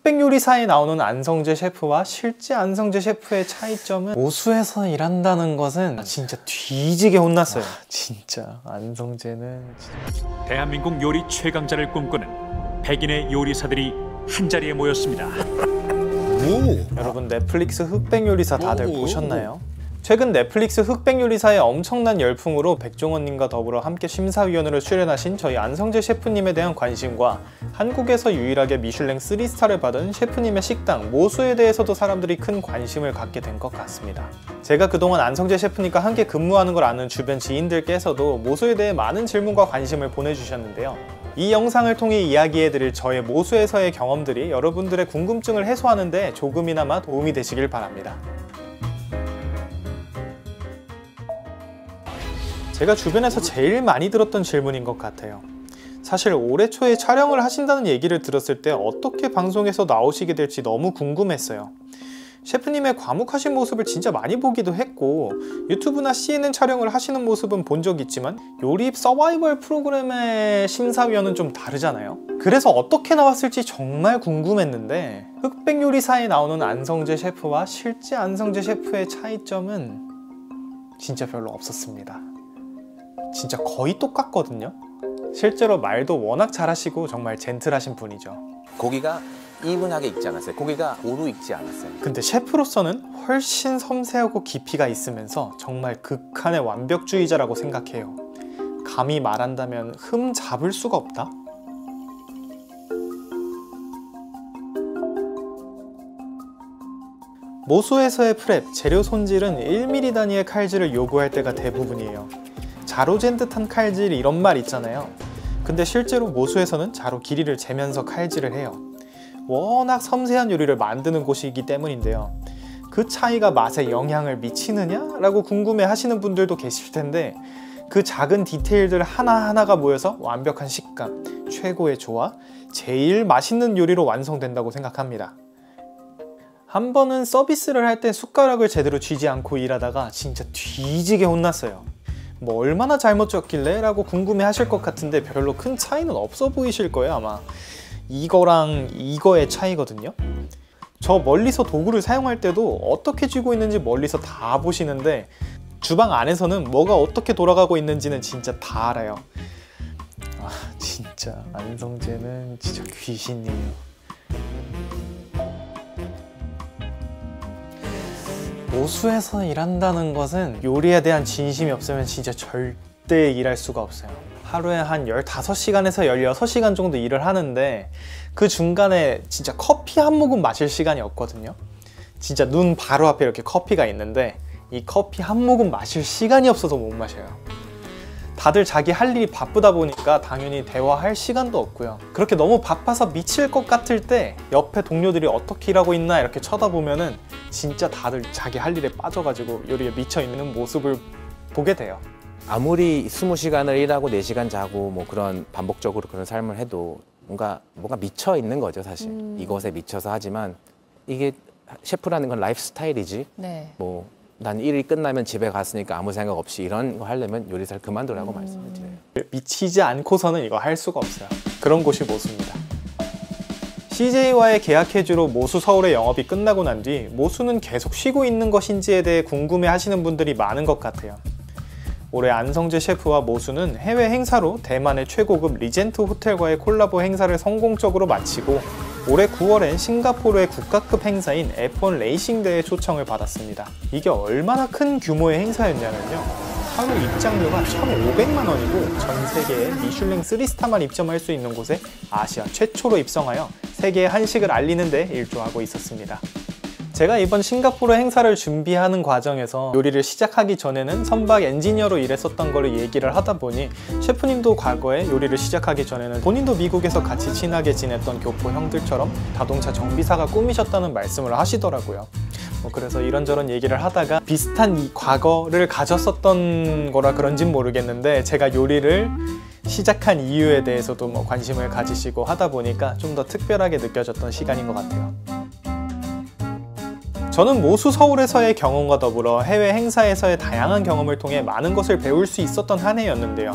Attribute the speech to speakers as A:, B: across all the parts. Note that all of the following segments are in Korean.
A: 흑백 요리사에 나오는 안성재 셰프와 실제 안성재 셰프의 차이점은 모수에서 일한다는 것은 진짜 뒤지게 혼났어요. 진짜 안성재는
B: 대한민국 요리 최강자를 꿈꾸는 백인의 요리사들이 한자리에 모였습니다.
A: 여러분 넷플릭스 흑백 요리사 다들 보셨나요? 최근 넷플릭스 흑백 요리사의 엄청난 열풍으로 백종원님과 더불어 함께 심사위원으로 출연하신 저희 안성재 셰프님에 대한 관심과 한국에서 유일하게 미슐랭 3스타를 받은 셰프님의 식당 모수에 대해서도 사람들이 큰 관심을 갖게 된 것 같습니다. 제가 그동안 안성재 셰프님과 함께 근무하는 걸 아는 주변 지인들께서도 모수에 대해 많은 질문과 관심을 보내주셨는데요. 이 영상을 통해 이야기해드릴 저의 모수에서의 경험들이 여러분들의 궁금증을 해소하는 데 조금이나마 도움이 되시길 바랍니다. 제가 주변에서 제일 많이 들었던 질문인 것 같아요. 사실 올해 초에 촬영을 하신다는 얘기를 들었을 때 어떻게 방송에서 나오시게 될지 너무 궁금했어요. 셰프님의 과묵하신 모습을 진짜 많이 보기도 했고 유튜브나 CNN 촬영을 하시는 모습은 본 적 있지만 요리 서바이벌 프로그램의 심사위원은 좀 다르잖아요. 그래서 어떻게 나왔을지 정말 궁금했는데 흑백 요리사에 나오는 안성재 셰프와 실제 안성재 셰프의 차이점은 진짜 별로 없었습니다. 진짜 거의 똑같거든요. 실제로 말도 워낙 잘하시고 정말 젠틀하신 분이죠.
C: 고기가 이분하게 익지 않았어요. 고기가 고루 익지 않았어요.
A: 근데 셰프로서는 훨씬 섬세하고 깊이가 있으면서 정말 극한의 완벽주의자라고 생각해요. 감히 말한다면 흠 잡을 수가 없다? 모수에서의 프렙, 재료 손질은 1mm 단위의 칼질을 요구할 때가 대부분이에요. 자로 잰 듯한 칼질 이런 말 있잖아요. 근데 실제로 모수에서는 자로 길이를 재면서 칼질을 해요. 워낙 섬세한 요리를 만드는 곳이기 때문인데요. 그 차이가 맛에 영향을 미치느냐? 라고 궁금해 하시는 분들도 계실 텐데 그 작은 디테일들 하나하나가 모여서 완벽한 식감, 최고의 조화, 제일 맛있는 요리로 완성된다고 생각합니다. 한 번은 서비스를 할 때 숟가락을 제대로 쥐지 않고 일하다가 진짜 뒤지게 혼났어요. 뭐 얼마나 잘못 졌길래? 라고 궁금해 하실 것 같은데 별로 큰 차이는 없어 보이실 거예요 아마. 이거랑 이거의 차이거든요. 저 멀리서 도구를 사용할 때도 어떻게 쥐고 있는지 멀리서 다 보시는데 주방 안에서는 뭐가 어떻게 돌아가고 있는지는 진짜 다 알아요. 아 진짜 안성재는 진짜 귀신이에요. 모수에서 일한다는 것은 요리에 대한 진심이 없으면 진짜 절대 일할 수가 없어요. 하루에 한 15시간에서 16시간 정도 일을 하는데 그 중간에 진짜 커피 한 모금 마실 시간이 없거든요. 진짜 눈 바로 앞에 이렇게 커피가 있는데 이 커피 한 모금 마실 시간이 없어서 못 마셔요. 다들 자기 할 일이 바쁘다 보니까 당연히 대화할 시간도 없고요. 그렇게 너무 바빠서 미칠 것 같을 때 옆에 동료들이 어떻게 일하고 있나 이렇게 쳐다보면은 진짜 다들 자기 할 일에 빠져가지고 요리에 미쳐있는 모습을 보게 돼요.
C: 아무리 20시간을 일하고 4시간 자고 뭐 그런 반복적으로 그런 삶을 해도 뭔가 미쳐 있는 거죠 사실. 이것에 미쳐서 하지만 이게 셰프라는 건 라이프 스타일이지. 네. 뭐 난 일이 끝나면 집에 갔으니까 아무 생각 없이 이런 거 하려면 요리사를 그만두라고 말씀을 드려요.
A: 미치지 않고서는 이거 할 수가 없어요. 그런 곳이 모수입니다. CJ와의 계약 해지로 모수 서울의 영업이 끝나고 난 뒤 모수는 계속 쉬고 있는 것인지에 대해 궁금해 하시는 분들이 많은 것 같아요. 올해 안성재 셰프와 모수는 해외 행사로 대만의 최고급 리젠트 호텔과의 콜라보 행사를 성공적으로 마치고 올해 9월엔 싱가포르의 국가급 행사인 F1 레이싱 대회에 초청을 받았습니다. 이게 얼마나 큰 규모의 행사였냐면요. 하루 입장료가 1,500만 원이고 전 세계에 미슐랭 3스타만 입점할 수 있는 곳에 아시아 최초로 입성하여 세계의 한식을 알리는 데 일조하고 있었습니다. 제가 이번 싱가포르 행사를 준비하는 과정에서 요리를 시작하기 전에는 선박 엔지니어로 일했었던 거를 얘기를 하다 보니 셰프님도 과거에 요리를 시작하기 전에는 본인도 미국에서 같이 친하게 지냈던 교포 형들처럼 자동차 정비사가 꿈이셨다는 말씀을 하시더라고요. 그래서 이런저런 얘기를 하다가 비슷한 이 과거를 가졌었던 거라 그런진 모르겠는데 제가 요리를 시작한 이유에 대해서도 관심을 가지시고 하다 보니까 좀 더 특별하게 느껴졌던 시간인 것 같아요. 저는 모수 서울에서의 경험과 더불어 해외 행사에서의 다양한 경험을 통해 많은 것을 배울 수 있었던 한 해였는데요.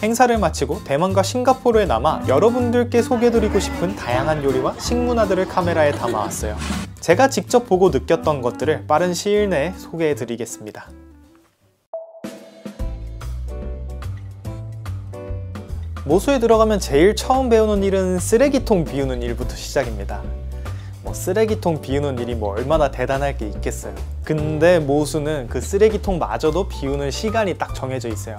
A: 행사를 마치고 대만과 싱가포르에 남아 여러분들께 소개해드리고 싶은 다양한 요리와 식문화들을 카메라에 담아왔어요. 제가 직접 보고 느꼈던 것들을 빠른 시일 내에 소개해드리겠습니다. 모수에 들어가면 제일 처음 배우는 일은 쓰레기통 비우는 일부터 시작입니다. 쓰레기통 비우는 일이 얼마나 대단할 게 있겠어요. 근데 모수는 그 쓰레기통마저도 비우는 시간이 딱 정해져 있어요.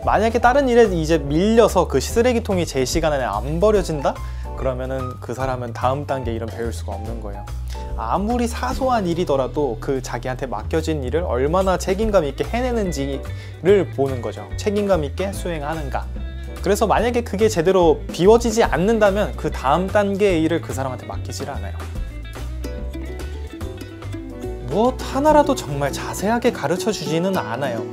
A: 만약에 다른 일에 이제 밀려서 그 쓰레기통이 제 시간 안에 안 버려진다? 그러면은 그 사람은 다음 단계 일은 배울 수가 없는 거예요. 아무리 사소한 일이더라도 그 자기한테 맡겨진 일을 얼마나 책임감 있게 해내는지를 보는 거죠. 책임감 있게 수행하는가. 그래서 만약에 그게 제대로 비워지지 않는다면 그 다음 단계의 일을 그 사람한테 맡기질 않아요. 무엇 하나라도 정말 자세하게 가르쳐 주지는 않아요.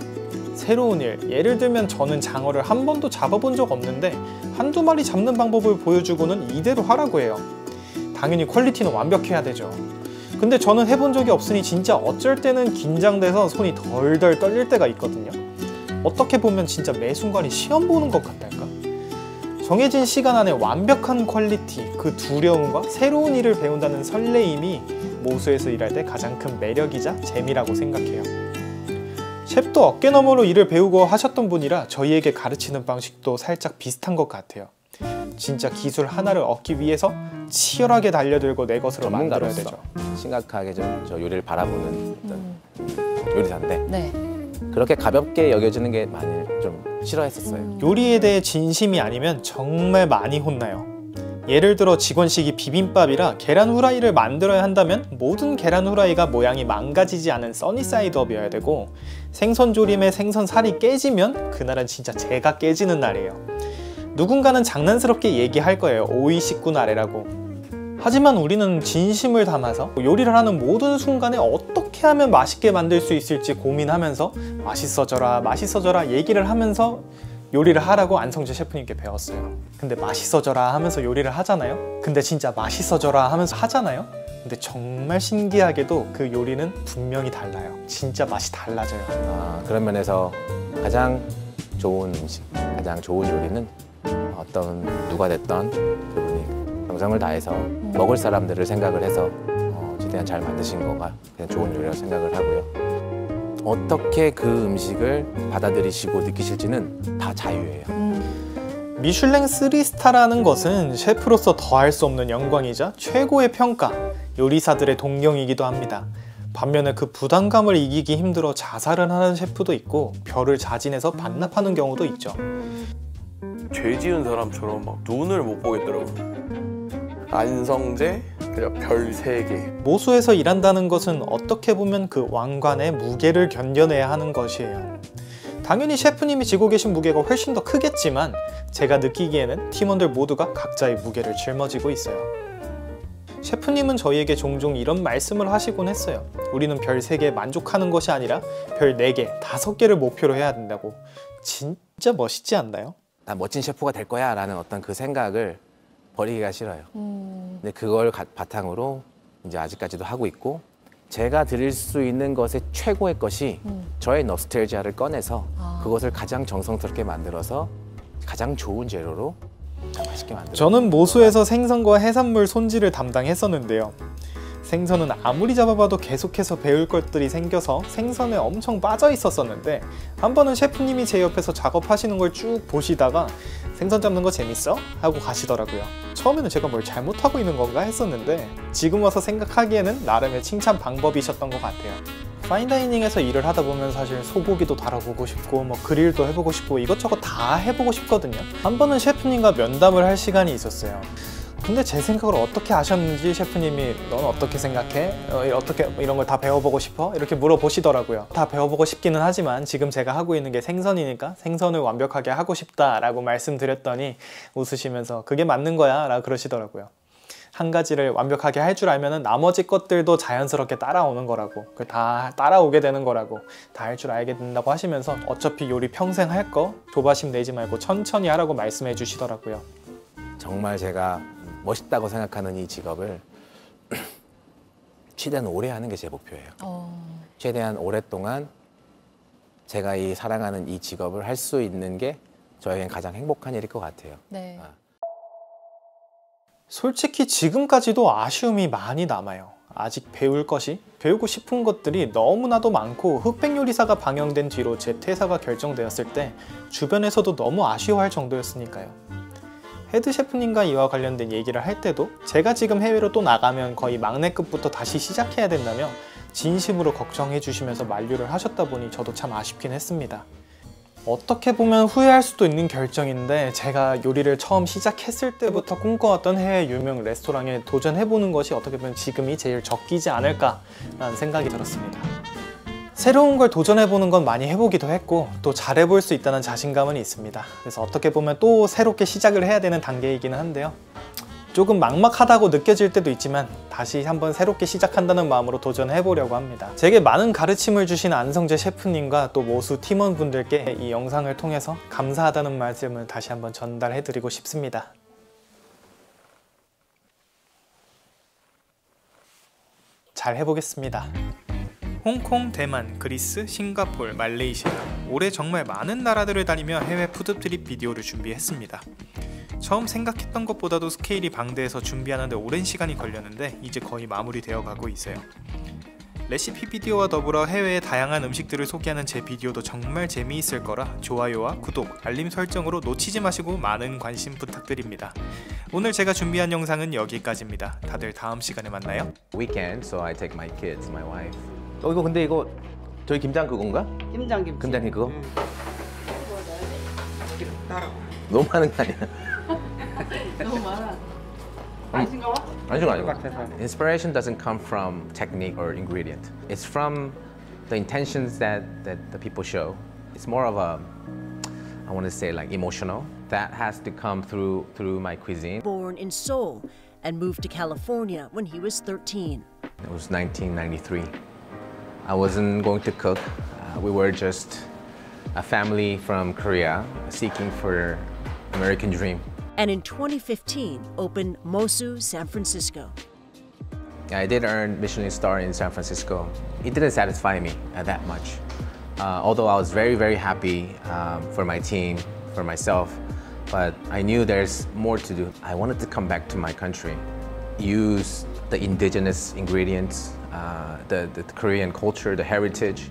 A: 새로운 일, 예를 들면 저는 장어를 한 번도 잡아본 적 없는데 한두 마리 잡는 방법을 보여주고는 이대로 하라고 해요. 당연히 퀄리티는 완벽해야 되죠. 근데 저는 해본 적이 없으니 진짜 어쩔 때는 긴장돼서 손이 덜덜 떨릴 때가 있거든요. 어떻게 보면 진짜 매 순간이 시험 보는 것 같달까? 정해진 시간 안에 완벽한 퀄리티, 그 두려움과 새로운 일을 배운다는 설레임이 모수에서 일할 때 가장 큰 매력이자 재미라고 생각해요. 셰프도 어깨너머로 일을 배우고 하셨던 분이라 저희에게 가르치는 방식도 살짝 비슷한 것 같아요. 진짜 기술 하나를 얻기 위해서 치열하게 달려들고 내 것으로 만들어야 되죠.
C: 심각하게 좀 저 요리를 바라보는 어떤 요리사인데
D: 네.
C: 그렇게 가볍게 여겨지는 게 많이 좀 싫어했었어요.
A: 요리에 대해 진심이 아니면 정말 많이 혼나요. 예를 들어 직원식이 비빔밥이라 계란 후라이를 만들어야 한다면 모든 계란 후라이가 모양이 망가지지 않은 써니사이드업이어야 되고, 생선 조림에 생선 살이 깨지면 그날은 진짜 제가 깨지는 날이에요. 누군가는 장난스럽게 얘기할 거예요. 오이 식구 아래라고. 하지만 우리는 진심을 담아서 요리를 하는 모든 순간에 어떻게 하면 맛있게 만들 수 있을지 고민하면서 맛있어져라 맛있어져라 얘기를 하면서 요리를 하라고 안성재 셰프님께 배웠어요. 근데 맛있어져라 하면서 요리를 하잖아요. 근데 진짜 맛있어져라 하면서 하잖아요. 근데 정말 신기하게도 그 요리는 분명히 달라요. 진짜 맛이 달라져요.
C: 그런 면에서 가장 좋은 음식, 가장 좋은 요리는 어떤 누가 됐던 그분이 정성을 다해서 먹을 사람들을 생각을 해서 최대한 잘 만드신 거가 그냥 좋은 요리라고 생각을 하고요. 어떻게 그 음식을 받아들이시고 느끼실지는 다 자유예요.
A: 미슐랭 3스타라는 것은 셰프로서 더할 수 없는 영광이자 최고의 평가, 요리사들의 동경이기도 합니다. 반면에 그 부담감을 이기기 힘들어 자살을 하는 셰프도 있고 별을 자진해서 반납하는 경우도 있죠.
E: 죄 지은 사람처럼 막 눈을 못 보겠더라고요. 안성재, 그냥 별 3개.
A: 모수에서 일한다는 것은 어떻게 보면 그 왕관의 무게를 견뎌내야 하는 것이에요. 당연히 셰프님이 지고 계신 무게가 훨씬 더 크겠지만 제가 느끼기에는 팀원들 모두가 각자의 무게를 짊어지고 있어요. 셰프님은 저희에게 종종 이런 말씀을 하시곤 했어요. 우리는 별 3개에 만족하는 것이 아니라 별 4개, 5개를 목표로 해야 된다고. 진짜 멋있지 않나요?
C: 나 멋진 셰프가 될 거야 라는 어떤 그 생각을 버리기가 싫어요. 근데 그걸 바탕으로 이제 아직까지도 하고 있고, 제가 드릴 수 있는 것의 최고의 것이 저의 노스텔지아를 꺼내서 그것을 가장 정성스럽게 만들어서 가장 좋은 재료로 맛있게 만들어요.
A: 저는 모수에서 생선과 해산물 손질을 담당했었는데요. 생선은 아무리 잡아봐도 계속해서 배울 것들이 생겨서 생선에 엄청 빠져 있었었는데, 한 번은 셰프님이 제 옆에서 작업하시는 걸 쭉 보시다가 생선 잡는 거 재밌어? 하고 가시더라고요. 처음에는 제가 뭘 잘못하고 있는 건가 했었는데 지금 와서 생각하기에는 나름의 칭찬 방법이셨던 것 같아요. 파인다이닝에서 일을 하다 보면 사실 소고기도 달아보고 싶고 그릴도 해보고 싶고 이것저것 다 해보고 싶거든요. 한 번은 셰프님과 면담을 할 시간이 있었어요. 근데 제 생각을 어떻게 아셨는지 셰프님이 넌 어떻게 생각해? 어떻게 이런 걸 다 배워보고 싶어? 이렇게 물어보시더라고요. 다 배워보고 싶기는 하지만 지금 제가 하고 있는 게 생선이니까 생선을 완벽하게 하고 싶다라고 말씀드렸더니 웃으시면서 그게 맞는 거야 라고 그러시더라고요. 한 가지를 완벽하게 할 줄 알면 나머지 것들도 자연스럽게 따라오는 거라고, 다 따라오게 되는 거라고, 다 할 줄 알게 된다고 하시면서 어차피 요리 평생 할 거 조바심 내지 말고 천천히 하라고 말씀해 주시더라고요.
C: 정말 제가 멋있다고 생각하는 이 직업을 최대한 오래 하는 게 제 목표예요. 최대한 오랫동안 제가 이 사랑하는 이 직업을 할 수 있는 게 저에겐 가장 행복한 일일 것 같아요.
D: 네.
A: 솔직히 지금까지도 아쉬움이 많이 남아요. 아직 배우고 싶은 것들이 너무나도 많고 흑백요리사가 방영된 뒤로 제 퇴사가 결정되었을 때 주변에서도 너무 아쉬워할 정도였으니까요. 헤드 셰프님과 이와 관련된 얘기를 할 때도 제가 지금 해외로 또 나가면 거의 막내급부터 다시 시작해야 된다며 진심으로 걱정해 주시면서 만류를 하셨다 보니 저도 참 아쉽긴 했습니다. 어떻게 보면 후회할 수도 있는 결정인데 제가 요리를 처음 시작했을 때부터 꿈꿔왔던 해외 유명 레스토랑에 도전해보는 것이 어떻게 보면 지금이 제일 적기지 않을까라는 생각이 들었습니다. 새로운 걸 도전해보는 건 많이 해보기도 했고 또 잘해볼 수 있다는 자신감은 있습니다. 그래서 어떻게 보면 또 새롭게 시작을 해야 되는 단계이기는 한데요. 조금 막막하다고 느껴질 때도 있지만 다시 한번 새롭게 시작한다는 마음으로 도전해보려고 합니다. 제게 많은 가르침을 주신 안성재 셰프님과 또 모수 팀원분들께 이 영상을 통해서 감사하다는 말씀을 다시 한번 전달해드리고 싶습니다. 잘 해보겠습니다. 홍콩, 대만, 그리스, 싱가포르, 말레이시아 올해 정말 많은 나라들을 다니며 해외 푸드트립 비디오를 준비했습니다. 처음 생각했던 것보다도 스케일이 방대해서 준비하는데 오랜 시간이 걸렸는데 이제 거의 마무리되어 가고 있어요. 레시피 비디오와 더불어 해외의 다양한 음식들을 소개하는 제 비디오도 정말 재미있을 거라 좋아요와 구독, 알림 설정으로 놓치지 마시고 많은 관심 부탁드립니다. 오늘 제가 준비한 영상은 여기까지입니다. 다들 다음 시간에 만나요.
C: Weekend, so I take my kids, my wife. 이거 근데 이거 저희 김장 그건가?
F: 김장김치.
C: 김장김 그거?
F: 따라.
C: 너무 많은 거 아니야?
F: 너무 많아. 안 싱거워?
C: 아니죠. Inspiration doesn't come from technique or ingredient. It's from the intentions that the people show. It's more of a, I want to say like emotional. That has to come through my cuisine.
G: Born in Seoul and moved to California when he was 13.
C: It was 1993. I wasn't going to cook. We were just a family from Korea seeking for American dream.
G: And in 2015, opened Mosu San Francisco.
C: I did earn Michelin star in San Francisco. It didn't satisfy me that much. Although I was very, very happy for my team, for myself, but I knew there's more to do. I wanted to come back to my country, use the indigenous ingredients, the Korean culture, the heritage.